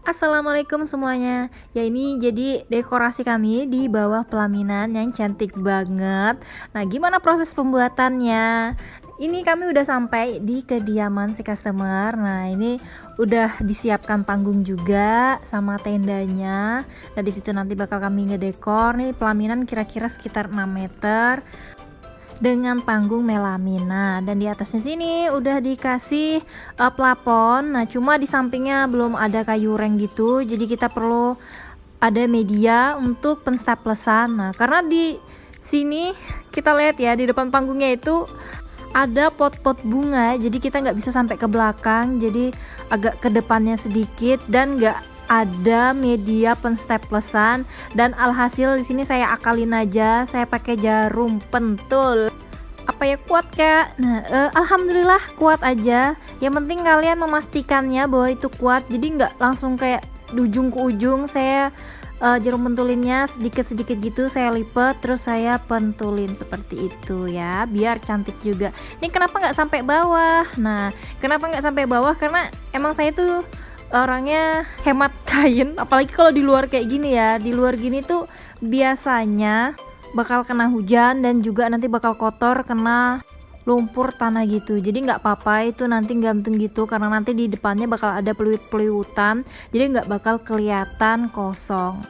Assalamualaikum semuanya. Ya ini jadi dekorasi kami di bawah pelaminan yang cantik banget. Nah, gimana proses pembuatannya? Ini kami udah sampai di kediaman si customer. Nah, ini udah disiapkan panggung juga sama tendanya. Nah, di situ nanti bakal kami ngedekor nih pelaminan kira-kira sekitar 6 meter dengan panggung melamina, dan di atasnya sini udah dikasih plafon. Nah, cuma di sampingnya belum ada kayu reng gitu, jadi kita perlu ada media untuk penstaplesan. Nah, karena di sini kita lihat ya di depan panggungnya itu ada pot-pot bunga, jadi kita nggak bisa sampai ke belakang, jadi agak ke depannya sedikit dan nggak ada media penstaplesan. Dan alhasil di sini saya akalin aja, saya pakai jarum pentul. Apa ya, kuat kak? Nah, alhamdulillah kuat aja. Yang penting kalian memastikannya bahwa itu kuat, jadi nggak langsung kayak di ujung ke ujung. Saya jarum pentulinnya sedikit-sedikit gitu saya lipat, terus saya pentulin seperti itu ya, biar cantik juga. Ini kenapa nggak sampai bawah? Nah, kenapa nggak sampai bawah? Karena emang saya tuh orangnya hemat kain, apalagi kalau di luar kayak gini ya. Di luar gini tuh biasanya bakal kena hujan dan juga nanti bakal kotor kena lumpur tanah gitu, jadi nggak apa-apa itu nanti gantung gitu, karena nanti di depannya bakal ada peluit-peluitan, jadi nggak bakal kelihatan kosong.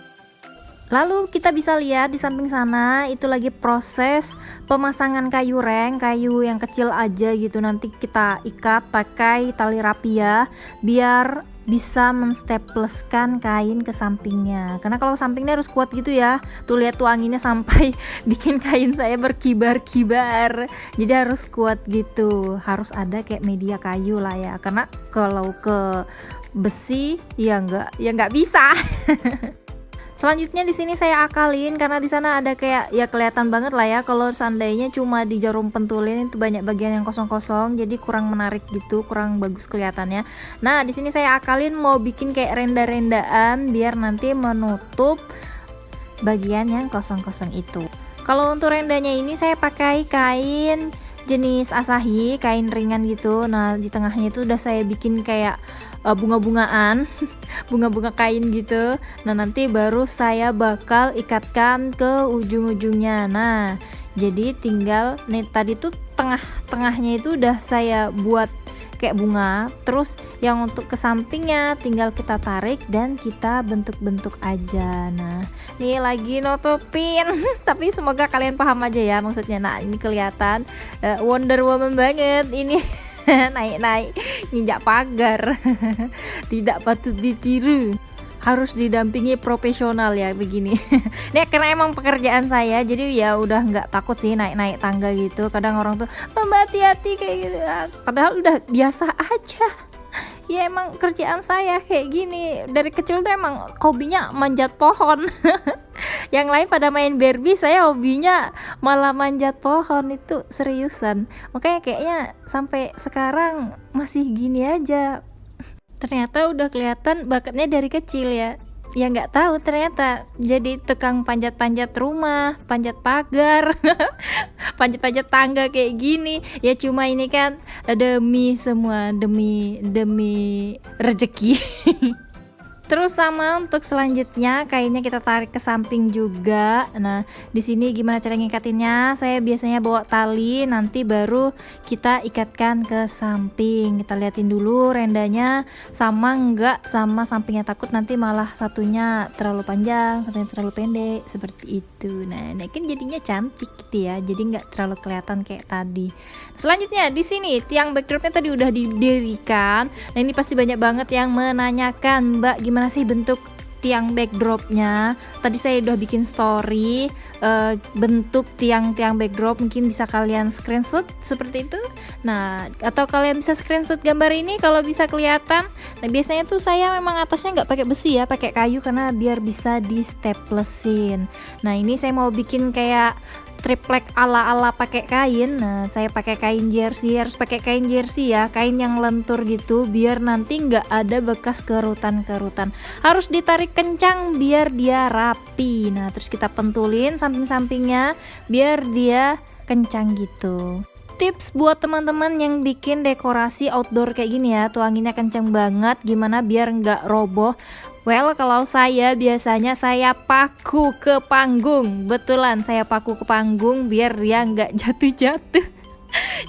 Lalu kita bisa lihat di samping sana itu lagi proses pemasangan kayu reng, kayu yang kecil aja gitu, nanti kita ikat pakai tali rapia biar bisa menstapleskan kain ke sampingnya, karena kalau sampingnya harus kuat gitu ya. Tuh lihat tuh anginnya sampai bikin kain saya berkibar-kibar, jadi harus kuat gitu, harus ada kayak media kayu lah ya, karena kalau ke besi ya nggak bisa. Selanjutnya di sini saya akalin, karena di sana ada kayak ya kelihatan banget lah ya kalau seandainya cuma di jarum pentulin itu banyak bagian yang kosong-kosong, jadi kurang menarik gitu, kurang bagus kelihatannya. Nah, di sini saya akalin mau bikin kayak renda-rendaan biar nanti menutup bagian yang kosong-kosong itu. Kalau untuk rendanya ini saya pakai kain jenis Asahi, kain ringan gitu. Nah, di tengahnya itu udah saya bikin kayak bunga-bungaan, bunga-bunga kain gitu. Nah, nanti baru saya bakal ikatkan ke ujung-ujungnya. Nah, jadi tinggal nih tadi tuh tengah-tengahnya itu udah saya buat kayak bunga, terus yang untuk ke sampingnya tinggal kita tarik dan kita bentuk-bentuk aja. Nah, nih lagi nutupin tapi semoga kalian paham aja ya maksudnya. Nah, ini kelihatan Wonder Woman banget ini. Naik-naik nginjak pagar. Tidak patut ditiru, harus didampingi profesional ya begini. Nih karena emang pekerjaan saya, jadi ya udah nggak takut sih naik-naik tangga gitu. Kadang orang tuh Mbak hati-hati kayak gitu, padahal udah biasa aja. Ya emang kerjaan saya kayak gini, dari kecil tuh emang hobinya manjat pohon. Yang lain pada main Barbie, saya hobinya malah manjat pohon, itu seriusan. Makanya kayaknya sampai sekarang masih gini aja. Ternyata udah kelihatan bakatnya dari kecil ya. Ya nggak tahu ternyata jadi tukang panjat-panjat rumah, panjat pagar, panjat-panjat tangga kayak gini. Ya cuma ini kan demi semua, demi rezeki. Terus sama untuk selanjutnya kainnya kita tarik ke samping juga. Nah, di sini gimana cara ngikatinnya? Saya biasanya bawa tali, nanti baru kita ikatkan ke samping. Kita liatin dulu rendanya sama enggak sama sampingnya, takut nanti malah satunya terlalu panjang, satunya terlalu pendek seperti itu. Nah, ini kan jadinya cantik gitu ya. Jadi nggak terlalu kelihatan kayak tadi. Selanjutnya di sini tiang backdropnya tadi udah didirikan. Nah, ini pasti banyak banget yang menanyakan, Mbak, gimana sih bentuk tiang backdropnya? Tadi saya udah bikin story bentuk tiang-tiang backdrop, mungkin bisa kalian screenshot seperti itu. Nah, atau kalian bisa screenshot gambar ini kalau bisa kelihatan. Nah, biasanya tuh saya memang atasnya nggak pakai besi ya, pakai kayu karena biar bisa di staplesin. Nah, ini saya mau bikin kayak triplek ala-ala pakai kain. Nah, saya pakai kain jersey, harus pakai kain jersey ya, kain yang lentur gitu biar nanti nggak ada bekas kerutan-kerutan. Harus ditarik kencang biar dia rapi. Nah, terus kita pentulin samping-sampingnya biar dia kencang gitu. Tips buat teman-teman yang bikin dekorasi outdoor kayak gini ya, tuh anginnya kenceng banget, gimana biar nggak roboh. Well, kalau saya biasanya saya paku ke panggung, betulan saya paku ke panggung biar dia nggak jatuh-jatuh.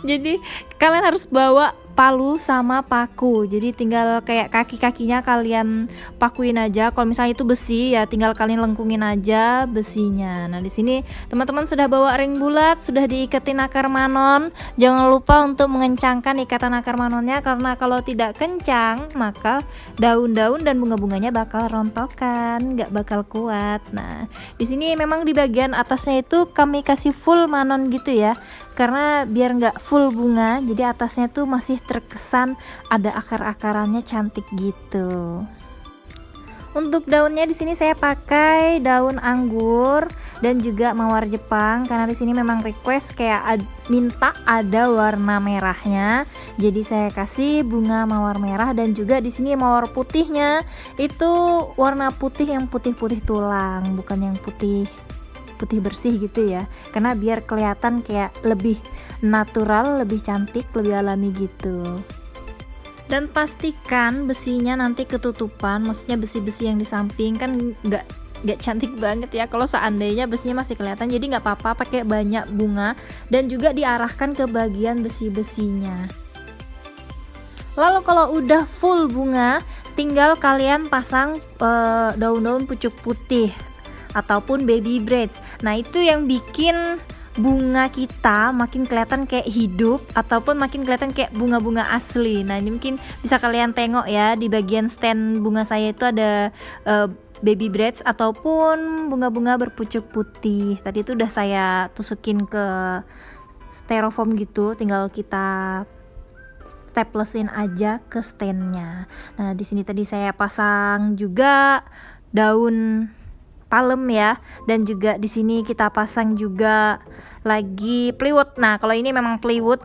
Jadi kalian harus bawa palu sama paku, jadi tinggal kayak kaki-kakinya kalian pakuin aja. Kalau misalnya itu besi ya tinggal kalian lengkungin aja besinya. Nah di sini teman-teman sudah bawa ring bulat, sudah diiketin akar manon. Jangan lupa untuk mengencangkan ikatan akar manonnya, karena kalau tidak kencang maka daun-daun dan bunga-bunganya bakal rontokan, nggak bakal kuat. Nah di sini memang di bagian atasnya itu kami kasih full manon gitu ya, karena biar nggak full bunga, jadi atasnya tuh masih terkesan ada akar-akarannya cantik gitu. Untuk daunnya di sini saya pakai daun anggur dan juga mawar Jepang, karena di sini memang request kayak minta ada warna merahnya. Jadi saya kasih bunga mawar merah, dan juga di sini mawar putihnya itu warna putih yang putih-putih tulang, bukan yang putih bersih gitu ya, karena biar kelihatan kayak lebih natural, lebih cantik, lebih alami gitu. Dan pastikan besinya nanti ketutupan, maksudnya besi-besi yang di samping kan nggak cantik banget ya kalau seandainya besinya masih kelihatan. Jadi nggak apa-apa pakai banyak bunga dan juga diarahkan ke bagian besi-besinya. Lalu kalau udah full bunga, tinggal kalian pasang daun-daun pucuk putih ataupun baby braids. Nah itu yang bikin bunga kita makin kelihatan kayak hidup, ataupun makin kelihatan kayak bunga-bunga asli. Nah ini mungkin bisa kalian tengok ya, di bagian stand bunga saya itu ada baby braids ataupun bunga-bunga berpucuk putih. Tadi itu udah saya tusukin ke styrofoam gitu, tinggal kita staplesin aja ke standnya. Nah di sini tadi saya pasang juga daun palem ya, dan juga di sini kita pasang juga lagi plywood. Nah kalau ini memang plywood,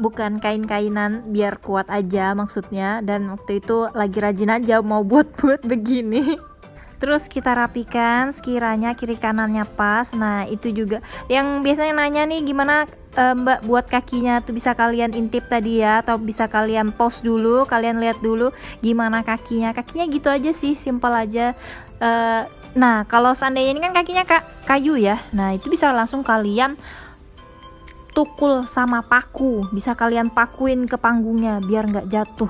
bukan kain-kainan, biar kuat aja maksudnya, dan waktu itu lagi rajin aja mau buat begini. Terus kita rapikan sekiranya kiri kanannya pas. Nah itu juga yang biasanya nanya nih, gimana Mbak buat kakinya tuh, bisa kalian intip tadi ya, atau bisa kalian pause dulu, kalian lihat dulu gimana kakinya gitu aja sih, simpel aja. Nah kalau seandainya ini kan kakinya kayu ya, nah itu bisa langsung kalian tukul sama paku, bisa kalian pakuin ke panggungnya biar nggak jatuh.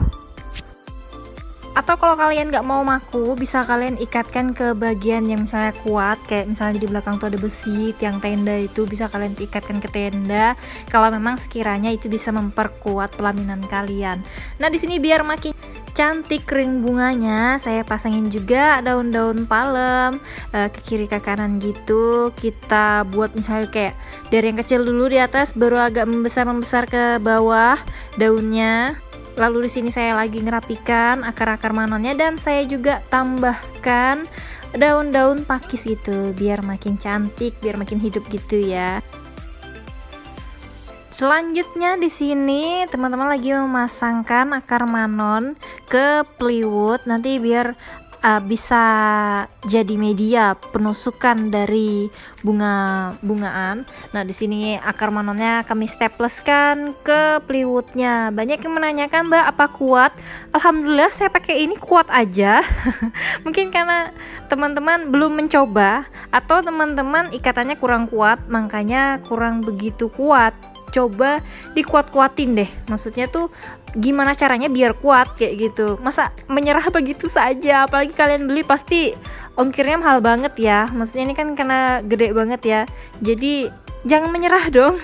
Atau kalau kalian nggak mau maku, bisa kalian ikatkan ke bagian yang misalnya kuat, kayak misalnya di belakang tuh ada besi, tiang tenda itu bisa kalian ikatkan ke tenda, kalau memang sekiranya itu bisa memperkuat pelaminan kalian. Nah di sini biar makin cantik ring bunganya, saya pasangin juga daun-daun palem ke kiri ke kanan gitu. Kita buat misalnya kayak dari yang kecil dulu di atas, baru agak membesar ke bawah daunnya. Lalu di sini saya lagi ngerapikan akar-akar manonnya, dan saya juga tambahkan daun-daun pakis itu biar makin cantik, biar makin hidup gitu ya. Selanjutnya di sini teman-teman lagi memasangkan akar manon ke plywood, nanti biar bisa jadi media penusukan dari bunga-bungaan. Nah di sini akar manonnya kami stapleskan ke plywoodnya. Banyak yang menanyakan, Mbak apa kuat? Alhamdulillah saya pakai ini kuat aja. Mungkin karena teman-teman belum mencoba, atau teman-teman ikatannya kurang kuat, makanya kurang begitu kuat. Coba dikuat-kuatin deh, maksudnya tuh gimana caranya biar kuat kayak gitu. Masa menyerah begitu saja, apalagi kalian beli pasti ongkirnya mahal banget ya, maksudnya ini kan karena gede banget ya, jadi jangan menyerah dong.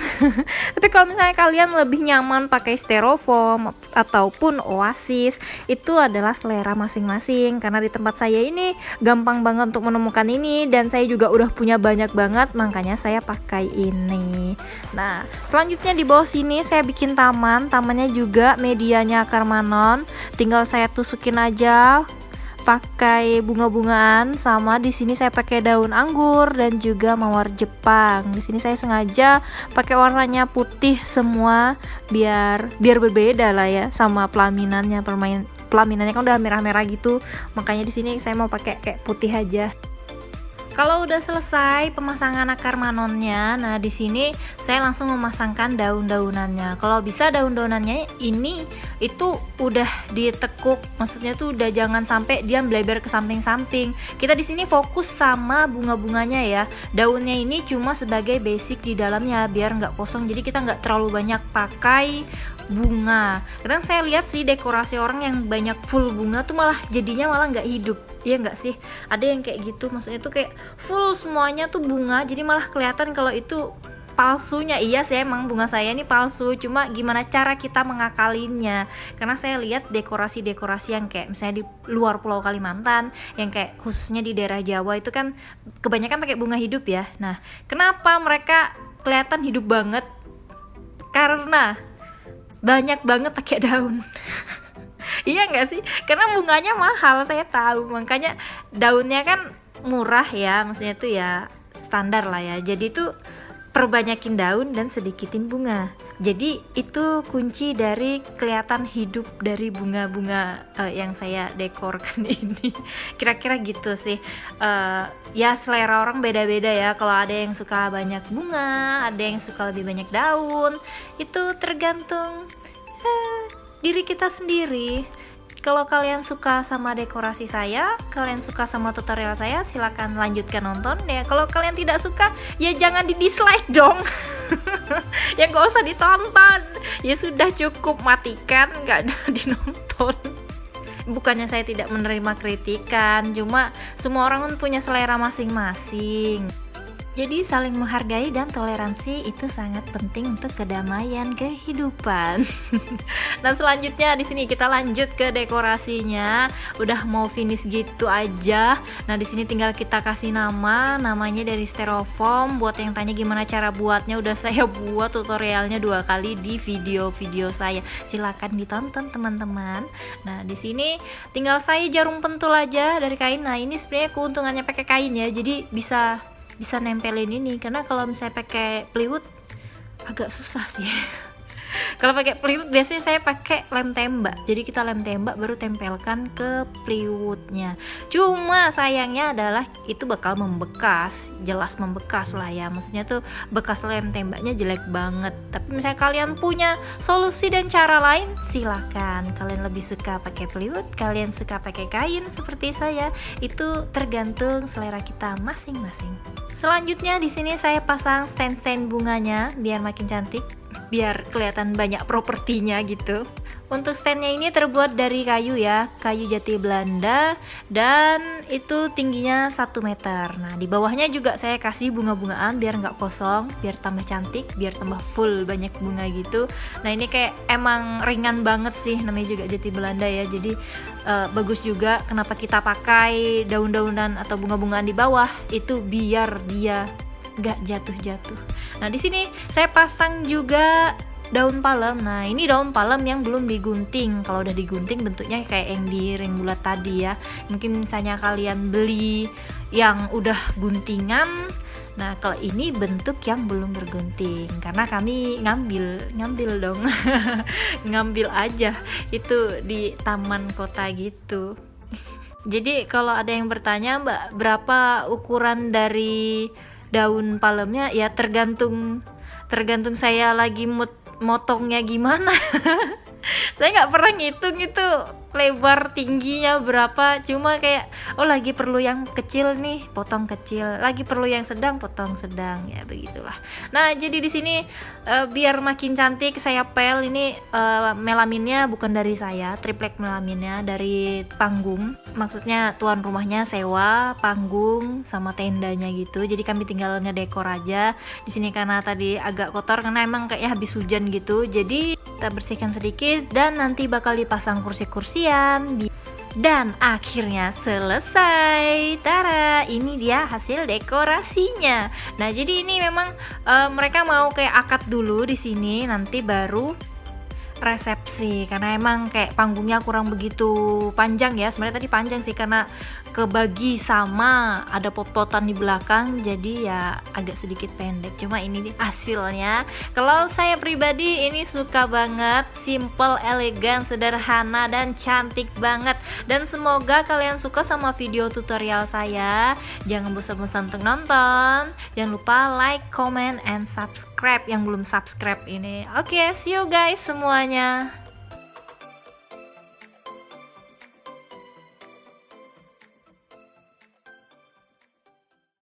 Tapi kalau misalnya kalian lebih nyaman pakai styrofoam ataupun oasis, itu adalah selera masing-masing. Karena di tempat saya ini gampang banget untuk menemukan ini, dan saya juga udah punya banyak banget, makanya saya pakai ini. Nah selanjutnya di bawah sini saya bikin tamannya juga medianya akar manon, tinggal saya tusukin aja pakai bunga-bungaan, sama di sini saya pakai daun anggur dan juga mawar Jepang. Di sini saya sengaja pakai warnanya putih semua biar berbeda lah ya sama pelaminannya. Pelaminannya kan udah merah-merah gitu, makanya di sini saya mau pakai kayak putih aja. Kalau udah selesai pemasangan akar manonnya, nah di sini saya langsung memasangkan daun-daunannya. Kalau bisa daun-daunannya ini itu udah ditekuk, maksudnya tuh udah jangan sampai dia melebar ke samping-samping. Kita di sini fokus sama bunga-bunganya ya. Daunnya ini cuma sebagai basic di dalamnya biar nggak kosong. Jadi kita nggak terlalu banyak pakai bunga. Kadang saya lihat sih dekorasi orang yang banyak full bunga tuh malah jadinya malah nggak hidup. Iya nggak sih? Ada yang kayak gitu, maksudnya tuh kayak full semuanya tuh bunga, jadi malah kelihatan kalau itu palsunya. Iya sih, emang bunga saya ini palsu, cuma gimana cara kita mengakalinnya. Karena saya lihat dekorasi-dekorasi yang kayak misalnya di luar Pulau Kalimantan, yang kayak khususnya di daerah Jawa itu kan kebanyakan pakai bunga hidup ya. Nah, kenapa mereka kelihatan hidup banget? Karena banyak banget pakai daun. Iya nggak sih? Karena bunganya mahal, saya tahu. Makanya daunnya kan murah ya, maksudnya tuh ya standar lah ya. Jadi tuh perbanyakin daun dan sedikitin bunga. Jadi itu kunci dari kelihatan hidup dari bunga-bunga yang saya dekorkan ini. Kira-kira gitu sih. Ya selera orang beda-beda ya. Kalau ada yang suka banyak bunga, ada yang suka lebih banyak daun. Itu tergantung diri kita sendiri. Kalau kalian suka sama dekorasi saya, kalian suka sama tutorial saya, silakan lanjutkan nonton ya. Kalau kalian tidak suka, ya jangan di dislike dong. Ya nggak usah ditonton. Ya sudah cukup, matikan, nggak ada dinonton. Bukannya saya tidak menerima kritikan, cuma semua orang kan punya selera masing-masing. Jadi saling menghargai dan toleransi itu sangat penting untuk kedamaian kehidupan. Nah selanjutnya di sini kita lanjut ke dekorasinya. Udah mau finish gitu aja. Nah di sini tinggal kita kasih namanya dari styrofoam. Buat yang tanya gimana cara buatnya, udah saya buat tutorialnya 2 kali di video-video saya. Silakan ditonton teman-teman. Nah di sini tinggal saya jarum pentul aja dari kain. Nah ini sebenarnya keuntungannya pakai kain ya. Jadi bisa nempelin ini, karena kalau misalnya pakai plywood agak susah sih. Kalau pakai plywood biasanya saya pakai lem tembak. Jadi kita lem tembak baru tempelkan ke plywoodnya. Cuma sayangnya adalah itu bakal membekas, jelas membekas lah ya. Maksudnya tuh bekas lem tembaknya jelek banget. Tapi misalnya kalian punya solusi dan cara lain, silakan. Kalian lebih suka pakai plywood, kalian suka pakai kain seperti saya, itu tergantung selera kita masing-masing. Selanjutnya di sini saya pasang stand-stand bunganya biar makin cantik, biar kelihatan banyak propertinya gitu. Untuk standnya ini terbuat dari kayu ya, kayu jati Belanda, dan itu tingginya 1 meter. Nah di bawahnya juga saya kasih bunga-bungaan biar nggak kosong, biar tambah cantik, biar tambah full banyak bunga gitu. Nah ini kayak emang ringan banget sih, namanya juga jati Belanda ya, jadi bagus juga. Kenapa kita pakai daun-daunan atau bunga-bungaan di bawah, itu biar dia nggak jatuh-jatuh. Nah di sini saya pasang juga daun palem. Nah ini daun palem yang belum digunting. Kalau udah digunting bentuknya kayak yang di ring bulat tadi ya. Mungkin misalnya kalian beli yang udah guntingan. Nah kalau ini bentuk yang belum bergunting, karena kami ngambil dong. Ngambil aja itu di taman kota gitu. Jadi kalau ada yang bertanya, Mbak, berapa ukuran dari daun palemnya, ya tergantung saya lagi mood motongnya gimana. Saya nggak pernah ngitung itu lebar tingginya berapa, cuma kayak lagi perlu yang kecil nih, potong kecil, lagi perlu yang sedang, potong sedang, ya begitulah. Nah jadi di sini biar makin cantik saya pel ini melaminnya bukan dari saya, triplek melaminnya dari panggung. Maksudnya tuan rumahnya sewa panggung sama tendanya gitu, jadi kami tinggal ngedekor aja di sini. Karena tadi agak kotor karena emang kayaknya habis hujan gitu, jadi kita bersihkan sedikit dan nanti bakal dipasang kursi-kursian. Dan akhirnya selesai. Tara, ini dia hasil dekorasinya. Nah jadi ini memang mereka mau kayak akad dulu di sini, nanti baru resepsi, karena emang kayak panggungnya kurang begitu panjang ya. Sebenarnya tadi panjang sih karena kebagi sama ada pot-potan di belakang, jadi ya agak sedikit pendek. Cuma ini nih hasilnya. Kalau saya pribadi ini suka banget, simple, elegan, sederhana dan cantik banget. Dan semoga kalian suka sama video tutorial saya. Jangan bosan-bosan untuk nonton. Jangan lupa like, comment, and subscribe yang belum subscribe ini. Oke, see you guys semuanya.